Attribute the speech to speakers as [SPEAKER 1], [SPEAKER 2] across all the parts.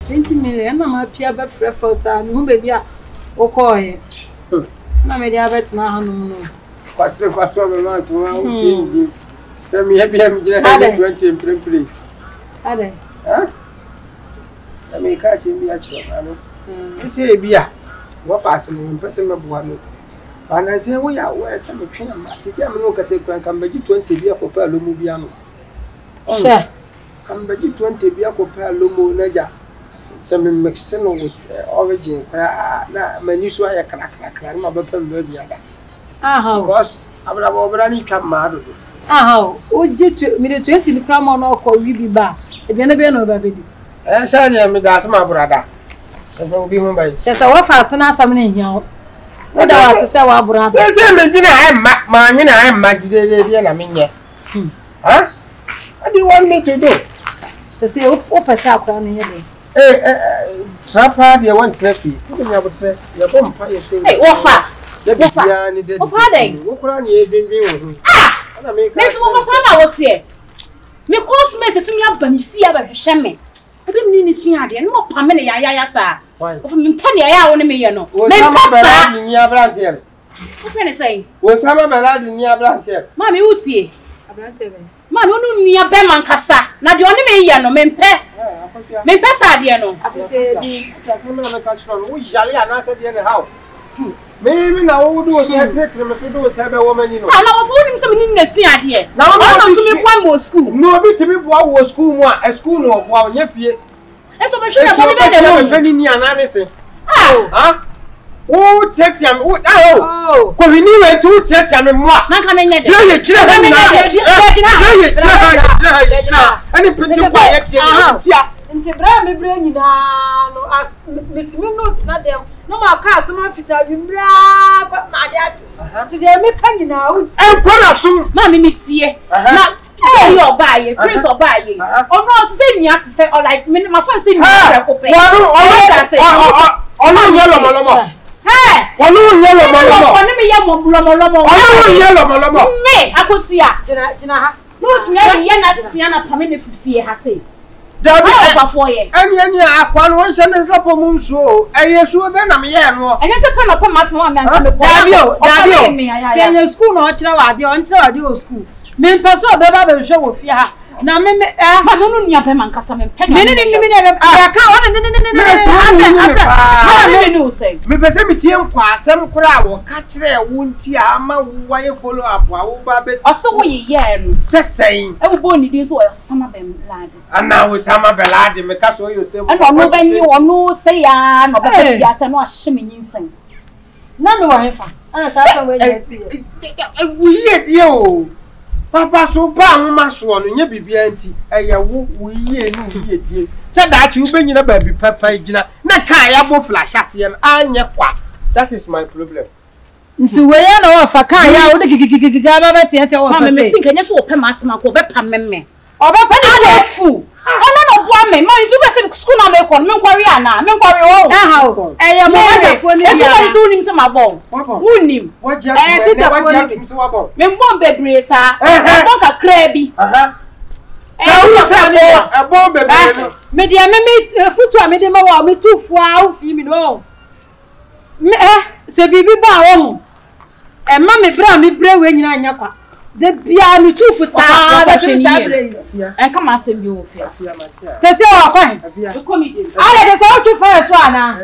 [SPEAKER 1] 20 million na ma pia ba frɛ for sa no baby a wo kɔɛ na me dia bet na hanu no
[SPEAKER 2] kwatro me ma to wa uti se mi happy am gina 20 play
[SPEAKER 1] ade
[SPEAKER 2] na me ka sim bi a chiro no ese bia wo fa asem me pese me boa no bana se wo ya wo ese me twen ma tete am no kate kran kan baji 20 bia ko pa lo mu bia no
[SPEAKER 1] sure
[SPEAKER 2] kan baji 20 bia ko pa lo mu na ja some mixing with origin na many so ya kra ma ba pam ba bia da because abra ni twa ma do
[SPEAKER 1] o je mi de 20 ni kra mo no ko wi bi ba e bi na be no ba be di
[SPEAKER 2] sha ni mi da sama brada e fa obi mo bai
[SPEAKER 1] se wa fa so na asam na hia o da wa se wa brada
[SPEAKER 2] se me bi na ma nyi na ma de na me nye what do you want me to do
[SPEAKER 1] se o pesa akra no ye de
[SPEAKER 2] trapa de want traffic ko nya bo tre ya bom pa ye se
[SPEAKER 1] wo fa
[SPEAKER 2] ya ni de wo kura ni e binbin wo ana me ka
[SPEAKER 3] next wo fa na wo tie me cause me se tumi aba mi si aba hwehwe me obi mi ni si ade no pa me ne ya sa wo fa me pa ne ya wo ne me ye no me pa sa
[SPEAKER 2] ni abrantiel
[SPEAKER 3] wo fa ne say
[SPEAKER 2] wo sama melody ni abrantiel
[SPEAKER 3] ma me utie
[SPEAKER 1] abrantiel
[SPEAKER 3] ma me onu ni abe man kasa na de one me ye no me pesa de no
[SPEAKER 1] afise bi
[SPEAKER 2] me na ka chiro no wo yale ana se de ne how me na wo do so etre me so do se be wo mani no
[SPEAKER 3] na wo fo nim se me ni na si ade na wo na to me kwa mo school
[SPEAKER 2] no bi timi boa wo school mu a school no boa onya fie
[SPEAKER 3] eto be hwe na be de no
[SPEAKER 2] fani ni ana ne se wo text am wo ko hini we tu text am mo
[SPEAKER 3] na ka me nye de
[SPEAKER 2] chire ani pinti kwa ye tia
[SPEAKER 1] nti bra me bra nyina no metimi note na dem no ma ka asema fita bi bra na ade achi nti de me ka nyina wo
[SPEAKER 2] kwara sum
[SPEAKER 3] ma me tie na e yo baaye prince obaaye ono ti se nya ti se like me ma fan se nya ko pe
[SPEAKER 2] ono yelo molomo onu yelo molomo
[SPEAKER 3] onu me ye molomo
[SPEAKER 2] onu yelo molomo
[SPEAKER 3] me akosia
[SPEAKER 1] jina ha
[SPEAKER 3] no tumi ye na tia na pame ne fifie ha se
[SPEAKER 2] Dabi
[SPEAKER 3] kwa 4 years
[SPEAKER 2] ani akwa no won se ne sapo mu nso eyesu be na me ye no
[SPEAKER 3] enye se pa na pa mas ma me anta me ko
[SPEAKER 1] dabi o se anya school no kire wa ade on kire wa ade o school me peso be ba be hwe wo fie ha na me
[SPEAKER 3] ma no nia pe man kasa me pe
[SPEAKER 1] me ne ya ka o
[SPEAKER 3] ne no say
[SPEAKER 2] me pese me tie nkwa asem kura wo ka kire wo nti ama wo ye follow up a wo ba be
[SPEAKER 3] oso wo ye ye no
[SPEAKER 2] sesen
[SPEAKER 3] e wo bo ni din so o sama be lade
[SPEAKER 2] ana wo sama be lade me ka so yo se wo
[SPEAKER 3] ana no be ni ono se ya no be ya se no ahye me nyinsen
[SPEAKER 1] na me wa hefa ana sa fa we ye
[SPEAKER 2] wo ye die o papa so ba nwoma so no nya bibia nti eye wo yie no yie die se da chi wo benyina ba bi papa gina na ka ya bo flash ase no anye kwa that is my problem
[SPEAKER 1] nti we ya na wa fa ka ya wo de gigigigiga ba ba tie tie wo fa
[SPEAKER 3] se me sinka nya so wo pe masema ko be pa memme
[SPEAKER 1] oba pa
[SPEAKER 3] na fu ona no boa me ma ntu be se school na me ko me nkwari ana me nkwari wo
[SPEAKER 1] ho eye mo ba fo ni
[SPEAKER 3] ya e so nim se mabo unim
[SPEAKER 2] waja so wabo
[SPEAKER 3] me mbom bebre sa mbom kakra bi
[SPEAKER 2] ebon bebre
[SPEAKER 1] me dia me futu me de ma wa me tufu a ofi mi no me se bibi ba wo e ma me bra we nyina anya kwa de bia me tufu sa da hwani
[SPEAKER 3] en kama asem bi wo fia
[SPEAKER 1] se wa kwa ale de ko tu fa so ana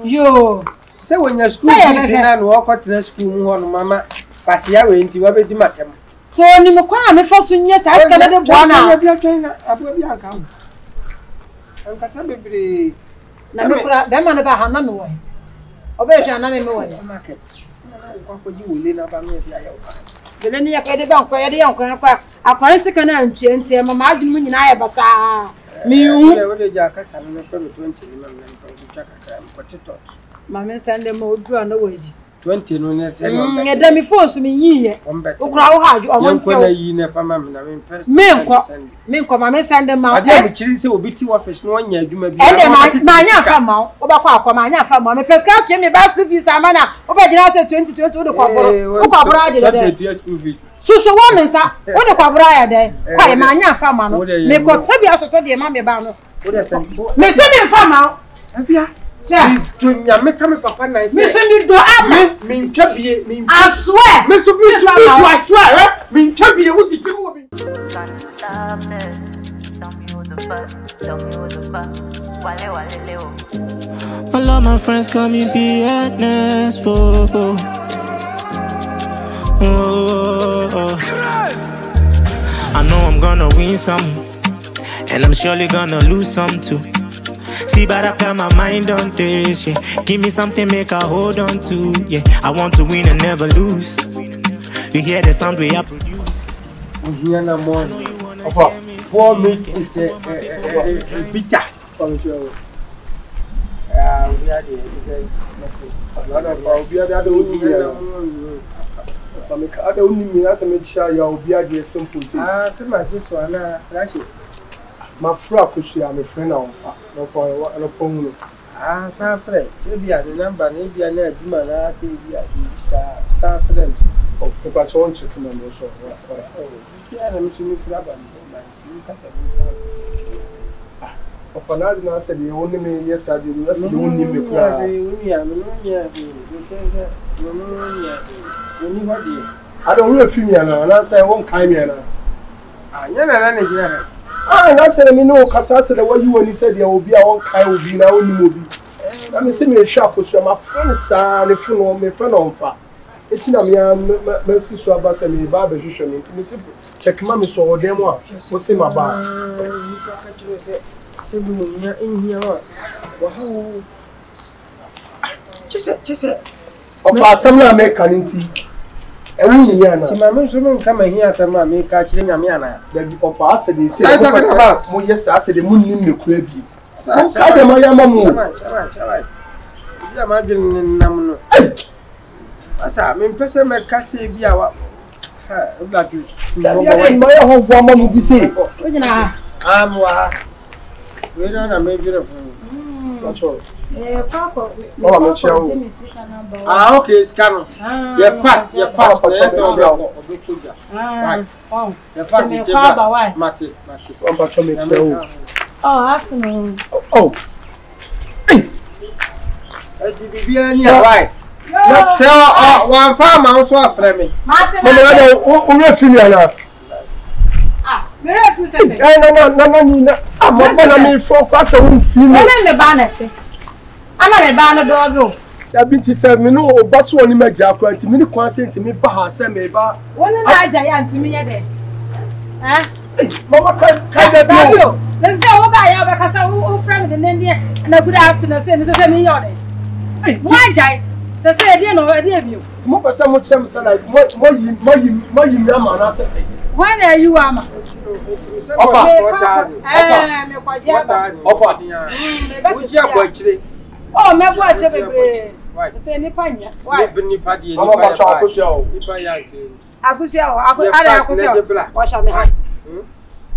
[SPEAKER 1] yo
[SPEAKER 2] se wonya school fees na no okotena school mu ho no mama pasia we nti wa be di matem
[SPEAKER 1] so ni me kwa me fa so nye sa ska de bo na
[SPEAKER 2] afia twena abo bi anka ho anka sa bebre
[SPEAKER 1] na me kura be ma na ba ha na me wo obe hwa na me wo
[SPEAKER 2] market na ko ko ji wole na ba me dia ya wo
[SPEAKER 1] bele ni yakede ba nko yede yanko kwa akware sika na ntue ntie mama adum nyina ya basa mi hu
[SPEAKER 2] wole ja kasa no ko 20 ni mam na fa du chaka ka ko titot
[SPEAKER 1] mama sende mo odura na waji
[SPEAKER 2] 20 no ne se no
[SPEAKER 1] be eda mi phone so mi yiye okura wo haju o won
[SPEAKER 2] ko na yi ne fa mam na me person
[SPEAKER 1] me nko mama sende ma
[SPEAKER 2] ade am chiri se obi ti office no nya adwuma bi
[SPEAKER 1] ede ma nya fa ma o ba kwa akwa ma nya fa ma me first ka tue me ba school fees amana o ba gina se 2020 o de kwa boro o kwa boro ade de
[SPEAKER 2] school fees
[SPEAKER 1] susu wo me nsa o de kwa boro ade de kwa ma nya fa ma no me ko pa bi asoso de ma me ba no
[SPEAKER 2] What is it?
[SPEAKER 3] Me say me farm.
[SPEAKER 2] Afia.
[SPEAKER 3] Yeah.
[SPEAKER 2] Dunya me come papa na say.
[SPEAKER 3] Me say me do am.
[SPEAKER 2] Me nkabie, me.
[SPEAKER 3] I swear.
[SPEAKER 2] Me so be I swear. Me nkabie wo titi wo bi.
[SPEAKER 4] All of my friends call me BNS. I know I'm gonna win some, and I'm surely gonna lose some too. See, but I've got my mind on this, yeah. Give me something, make I hold on to, yeah. I want to win and never lose. You hear the sound we I produce.
[SPEAKER 2] Here na more. For me is a bitter. We are there.
[SPEAKER 5] We are the only me as a make sure you will be a simple thing.
[SPEAKER 2] So much this one,
[SPEAKER 5] my friend, because I'm a friend of a phone.
[SPEAKER 2] Some friend, maybe the number, maybe I never do my last year. Some friend
[SPEAKER 5] of the patron chicken and also.
[SPEAKER 2] I'm assuming for about 10 months.
[SPEAKER 5] Of another, I said, the only me, yes, I did. That's the only me. I don't know if you are, and I say, I won't come here.
[SPEAKER 2] I never ran again.
[SPEAKER 5] And I said, I mean, no, because I said, what you when you said there will be our kind will be now only movie. I mean, see me a shop with my friend, son, if you know me, friend on fire. It's not me, Mercy Swabas and me, barber, intimacy. Check mammy saw them one. What's in my bar?
[SPEAKER 2] In here. Wow. Just
[SPEAKER 5] of our summer American tea. And
[SPEAKER 2] my men come here, some mammy catching a man.
[SPEAKER 5] The of us said, they say, oh, yes, I said the moon in the crib. So, my mamma.
[SPEAKER 2] Imagine, I said, I'm in person, my cassie be our. That is my whole woman will be saying. We don't have maybe that's all. Okay, scan. You're fast. You're fast.
[SPEAKER 1] Oh, afternoon.
[SPEAKER 5] Oh.
[SPEAKER 2] Why? Let's sell one farm also a friend.
[SPEAKER 5] No. I'm not going to focus on female.
[SPEAKER 1] I'm a banner. I'm a banner dog.
[SPEAKER 5] I've been to say, me no, bus one in my jack, and to me, consent to me, Bahasa, me bar.
[SPEAKER 1] One of my giant to me, eh?
[SPEAKER 5] Mama can't have you.
[SPEAKER 1] Let's say, what I have because I'm friend in India and a good afternoon. Say, Mr. Millionaire. Why, Jai? Say, I didn't know idea of you.
[SPEAKER 5] More so much, like, what you,
[SPEAKER 1] when are you, Amma? Oh, my watch every say Nipania. Why? I could see how wash me high.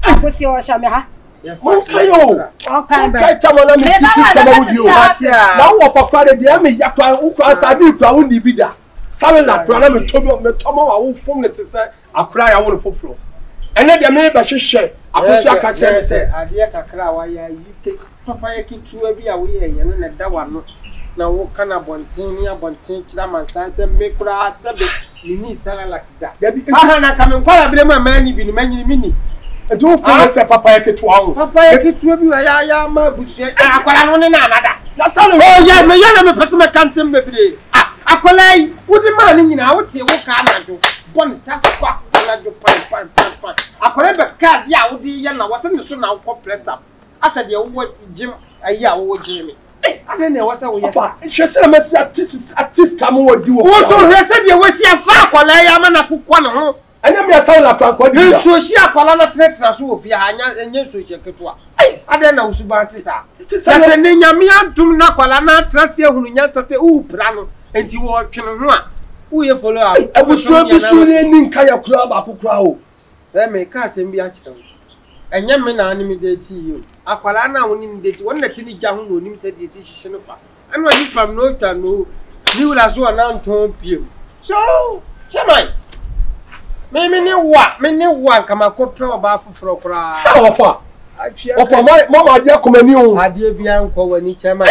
[SPEAKER 1] I could see wash me high. All kind of you.
[SPEAKER 5] Now, what for credit, the army, I do crown the bidder. Some like Pranam Tomo, who formed it to say, I cry, I want to fulfill. And then the neighbor should share. I wish I could say, I dear Kakra, why you take Papa keep to a beer away, and then that one. Now, what can a bontin, Chaman, and make grass, you need something like that. I come and call a bit of my man, you've been many minutes. I don't find a Papa to one. Papa keep to a beer, I am a bush, I can't on another. That's all. Oh, yeah, my young person can't tell me. Akolai, what the man in our tea, what can I do? Bon, that's what I do. Akolai, but cat, yeah, with the young, I wasn't so now complex up. I said, you what Jim, a year old Jimmy. I didn't know what's a she said, at this time, what do you also said you will see a far Akolai, I'm a cook. And then I sound like what you so she a Colana text us with Yana and yes, I don't know, Subatisa. It's a Namian to Nakolana, Tracia, who yesterday, oh, Prano. And you watch who you follow. I was so in Kaya Club, Apu Crow. Let me cast and be actually. And young men are animated you. Aqualana winning date one that any young woman said this is Shinofa. I'm not from no time, no. You will as well now to you. So, Jamai. Maybe no one come a copper about for cry. How far? Of my mama, dear, come on, you.
[SPEAKER 2] Adeɛ bia nkɔ wani kyɛma